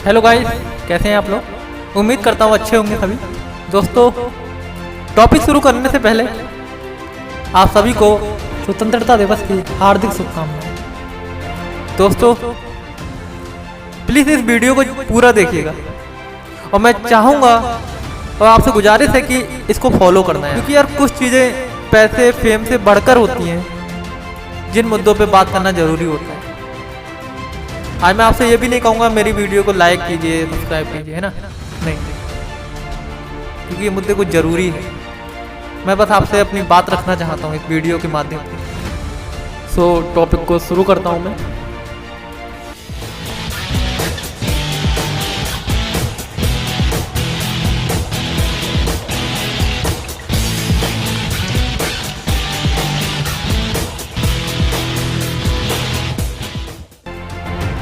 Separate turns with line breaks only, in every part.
Hello guys, कैसे हैं आप लोग। उम्मीद करता हूँ अच्छे होंगे सभी। दोस्तों, टॉपिक शुरू करने से पहले आप सभी को स्वतंत्रता दिवस की हार्दिक शुभकामनाएं। दोस्तों, प्लीज़ इस वीडियो को पूरा देखिएगा और मैं चाहूँगा और आपसे गुजारिश है कि इसको फॉलो करना है, क्योंकि यार कुछ चीज़ें पैसे फेम से बढ़कर होती हैं जिन मुद्दों पे बात करना ज़रूरी होता है। आज मैं आपसे ये भी नहीं कहूँगा मेरी वीडियो को लाइक कीजिए, सब्सक्राइब कीजिए, है ना, नहीं, क्योंकि ये मुद्दे कुछ ज़रूरी है। मैं बस आपसे अपनी बात रखना चाहता हूँ इस वीडियो के माध्यम से। सो टॉपिक को शुरू करता हूँ मैं।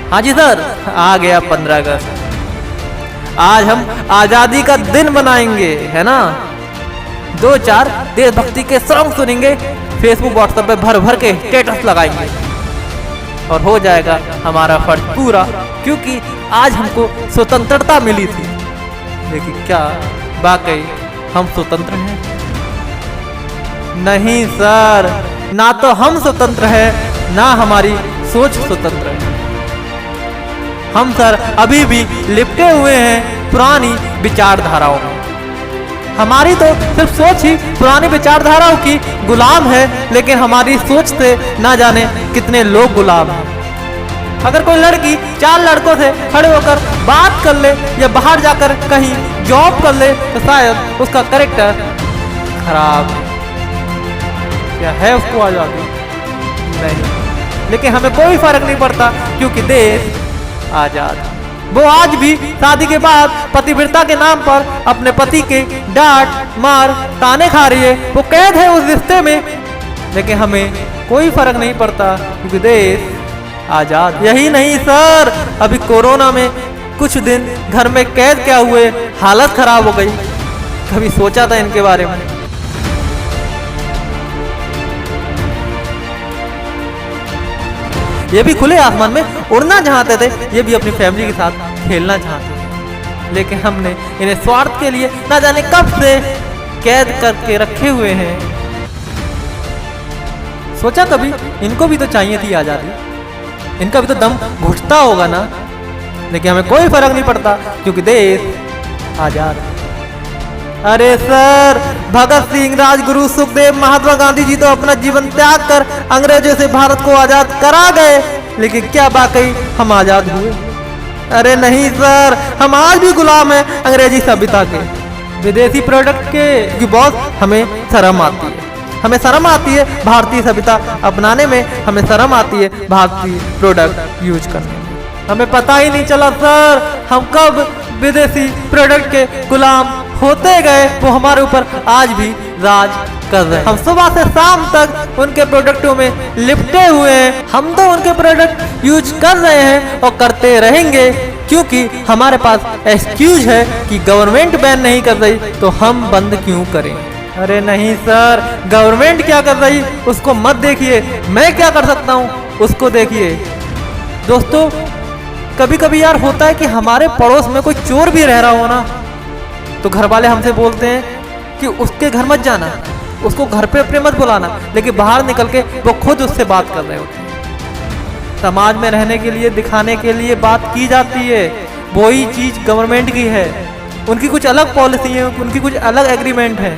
हाँ जी सर, आ गया 15 अगस्त। आज हम आजादी का दिन मनाएंगे, है ना। 2-4 देशभक्ति के सॉन्ग सुनेंगे, फेसबुक व्हाट्सएप पे भर भर के स्टेटस लगाएंगे और हो जाएगा हमारा फर्ज पूरा, क्योंकि आज हमको स्वतंत्रता मिली थी। लेकिन क्या वाकई हम स्वतंत्र हैं? नहीं सर, ना तो हम स्वतंत्र हैं, ना हमारी सोच स्वतंत्र है। हम सर अभी भी लिपटे हुए हैं पुरानी विचारधाराओं में। हमारी तो सिर्फ सोच ही पुरानी विचारधाराओं की गुलाम है, लेकिन हमारी सोच से ना जाने कितने लोग गुलाम हैं। अगर कोई लड़की 4 लड़कों से खड़े होकर बात कर ले या बाहर जाकर कहीं जॉब कर ले तो शायद उसका कैरेक्टर खराब है। क्या है उसको आजादी? नहीं, लेकिन हमें कोई फर्क नहीं पड़ता, क्योंकि देश आजाद। वो आज भी शादी के बाद पतिव्रता के नाम पर अपने पति के डांट मार ताने खा रही है। वो कैद है उस रिश्ते में, लेकिन हमें कोई फर्क नहीं पड़ता, क्योंकि देश आजाद। यही नहीं सर, अभी कोरोना में कुछ दिन घर में कैद क्या हुए, हालत खराब हो गई। कभी सोचा था इनके बारे में? ये भी खुले आसमान में उड़ना चाहते थे, ये भी अपनी फैमिली के साथ खेलना चाहते थे, लेकिन हमने इन्हें स्वार्थ के लिए ना जाने कब से कैद करके रखे हुए हैं। सोचा कभी इनको भी तो चाहिए थी आजादी, इनका भी तो दम घुटता होगा ना, लेकिन हमें कोई फर्क नहीं पड़ता, क्योंकि देश आजाद है। अरे सर, भगत सिंह, राजगुरु, सुखदेव, महात्मा गांधी जी तो अपना जीवन त्याग कर अंग्रेजों से भारत को आजाद करा गए, लेकिन क्या वाकई हम आजाद हुए? अरे नहीं सर, हम आज भी गुलाम हैं अंग्रेजी सभ्यता के, विदेशी प्रोडक्ट के। क्योंकि बहुत हमें शर्म आती है, हमें शर्म आती है भारतीय सभ्यता अपनाने में, हमें शर्म आती है भारतीय प्रोडक्ट यूज करने में। हमें पता ही नहीं चला सर हम कब विदेशी प्रोडक्ट के गुलाम होते गए। वो हमारे ऊपर आज भी राज कर रहे हैं। हम सुबह से शाम तक उनके प्रोडक्टों में लिपटे हुए हैं। हम तो उनके प्रोडक्ट यूज कर रहे हैं और करते रहेंगे, क्योंकि हमारे पास एक्सक्यूज है कि गवर्नमेंट बैन नहीं कर रही तो हम बंद क्यों करें। अरे नहीं सर, गवर्नमेंट क्या कर रही उसको मत देखिए, मैं क्या कर सकता हूँ उसको देखिए। दोस्तों, कभी कभी यार होता है कि हमारे पड़ोस में कोई चोर भी रह रहा हो ना, तो घर वाले हमसे बोलते हैं कि उसके घर मत जाना, उसको घर पे अपने मत बुलाना, लेकिन बाहर निकल के वो खुद उससे बात कर रहे होते हैं। समाज में रहने के लिए, दिखाने के लिए बात की जाती है, वही चीज गवर्नमेंट की है। उनकी कुछ अलग पॉलिसी है, उनकी कुछ अलग एग्रीमेंट है,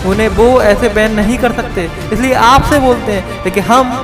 उन्हें वो ऐसे बैन नहीं कर सकते, इसलिए आपसे बोलते हैं। लेकिन हम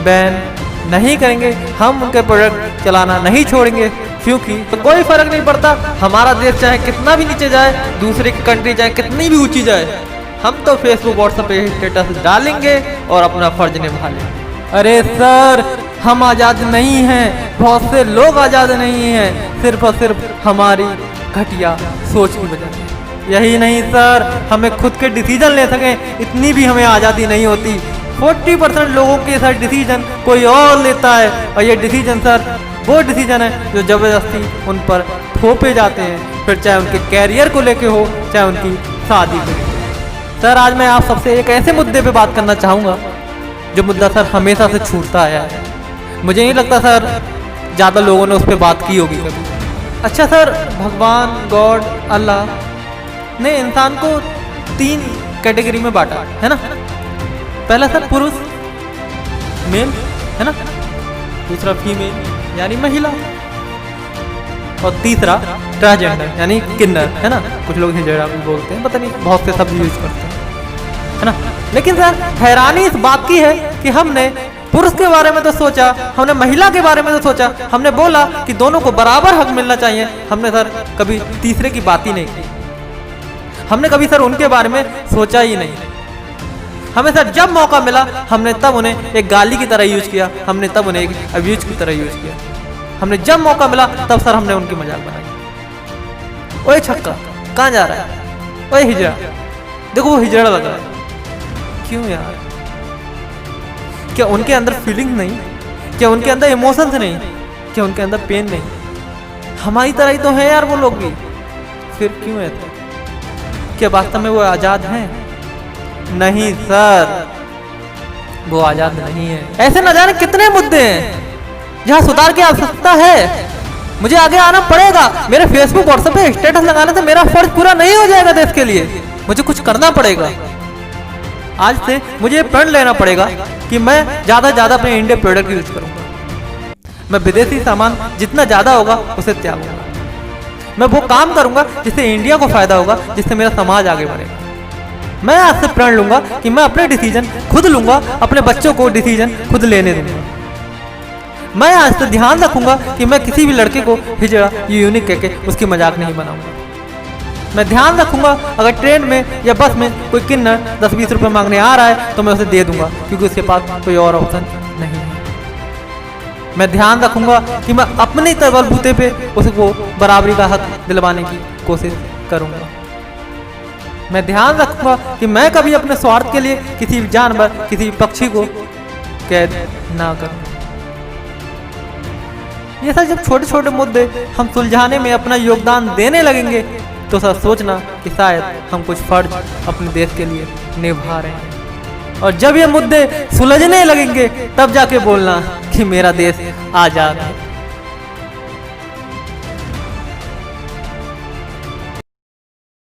बैन नहीं करेंगे, हम उनके प्रोडक्ट चलाना नहीं छोड़ेंगे, क्योंकि तो कोई फर्क नहीं पड़ता हमारा देश चाहे कितना भी नीचे जाए, दूसरी कंट्री चाहे कितनी भी ऊंची जाए, हम तो फेसबुक व्हाट्सएप पे स्टेटस डालेंगे और अपना फर्ज निभा लेंगे। अरे सर, हम आज़ाद नहीं हैं, बहुत से लोग आज़ाद नहीं हैं, सिर्फ और सिर्फ हमारी घटिया सोच की वजह से। यही नहीं सर, हमें खुद के डिसीजन ले सकें इतनी भी हमें आज़ादी नहीं होती। 40% लोगों के साथ डिसीजन कोई और लेता है, और ये डिसीजन सर वो डिसीजन है जो ज़बरदस्ती उन पर थोपे जाते हैं, फिर चाहे उनके कैरियर को लेके हो, चाहे उनकी शादी को लेके। सर, आज मैं आप सबसे एक ऐसे मुद्दे पे बात करना चाहूँगा जो मुद्दा सर हमेशा से छूटता आया है। मुझे नहीं लगता सर ज़्यादा लोगों ने उस पर बात की होगी कभी। अच्छा सर, भगवान, गॉड, अल्लाह ने इंसान को 3 कैटेगरी में बांटा है ना। पहला सर पुरुष, मेल है ना, दूसरा फीमेल यानी महिला, और तीसरा ट्रांसजेंडर यानी किन्नर है ना। कुछ लोग हिजड़ा भी बोलते हैं, पता नहीं, बहुत से शब्द यूज करते हैं है ना। लेकिन सर हैरानी इस बात की है कि हमने पुरुष के बारे में तो सोचा, हमने महिला के बारे में तो सोचा, हमने बोला कि दोनों को बराबर हक मिलना चाहिए, हमने सर कभी तीसरे की बात ही नहीं की। हमने कभी सर उनके बारे में सोचा ही नहीं। हमें सर जब मौका मिला हमने तब उन्हें एक गाली की तरह यूज किया, हमने तब उन्हें एक अब्यूज की तरह यूज किया। हमने जब मौका मिला तब सर हमने उनकी मजाक बनाई। ओए छक्का कहाँ जा रहा है, ओए हिजड़ा, देखो वो हिजड़ा लग रहा है। क्यों यार, क्या उनके अंदर फीलिंग नहीं, क्या उनके अंदर इमोशंस नहीं, क्या उनके अंदर पेन नहीं? हमारी तरह ही तो है यार वो लोग भी, फिर क्यों है तो? क्या वास्तव में वो आजाद हैं? नहीं सर, वो आजाद नहीं है। ऐसे न जाने कितने मुद्दे हैं जहाँ सुधार की आवश्यकता है। मुझे आगे आना पड़ेगा। मेरे फेसबुक व्हाट्सएप पे स्टेटस लगाने से मेरा फर्ज पूरा नहीं हो जाएगा देश के लिए। मुझे कुछ करना पड़ेगा। आज से मुझे प्रण लेना पड़ेगा कि मैं ज्यादा से ज्यादा अपने इंडियन प्रोडक्ट यूज करूंगा। मैं विदेशी सामान जितना ज्यादा होगा उसे त्यागूंगा। मैं वो काम करूंगा जिससे इंडिया को फायदा होगा, जिससे मेरा समाज आगे बढ़ेगा। मैं आज से प्रण लूंगा कि मैं अपने डिसीजन खुद लूंगा, अपने बच्चों को डिसीजन खुद लेने दूंगा। मैं आज से ध्यान रखूंगा कि मैं किसी भी लड़के को हिजड़ा या यूनिक कह के उसकी मजाक नहीं बनाऊंगा। मैं ध्यान रखूंगा अगर ट्रेन में या बस में कोई किन्नर 10-20 रुपए मांगने आ रहा है तो मैं उसे दे दूंगा, क्योंकि उसके पास कोई और ऑप्शन नहीं है। मैं ध्यान रखूंगा कि मैं अपने बलबूते पे उसको बराबरी का हक दिलवाने की कोशिश करूंगा। मैं ध्यान रखूंगा कि मैं कभी अपने स्वार्थ के लिए किसी जानवर, किसी पक्षी को कैद ना करूं। ये सब जब छोटे छोटे मुद्दे हम सुलझाने में अपना योगदान देने लगेंगे तो सर सोचना कि शायद हम कुछ फर्ज अपने देश के लिए निभा रहे हैं। और जब ये मुद्दे सुलझने लगेंगे तब जाके बोलना कि मेरा देश आजाद है।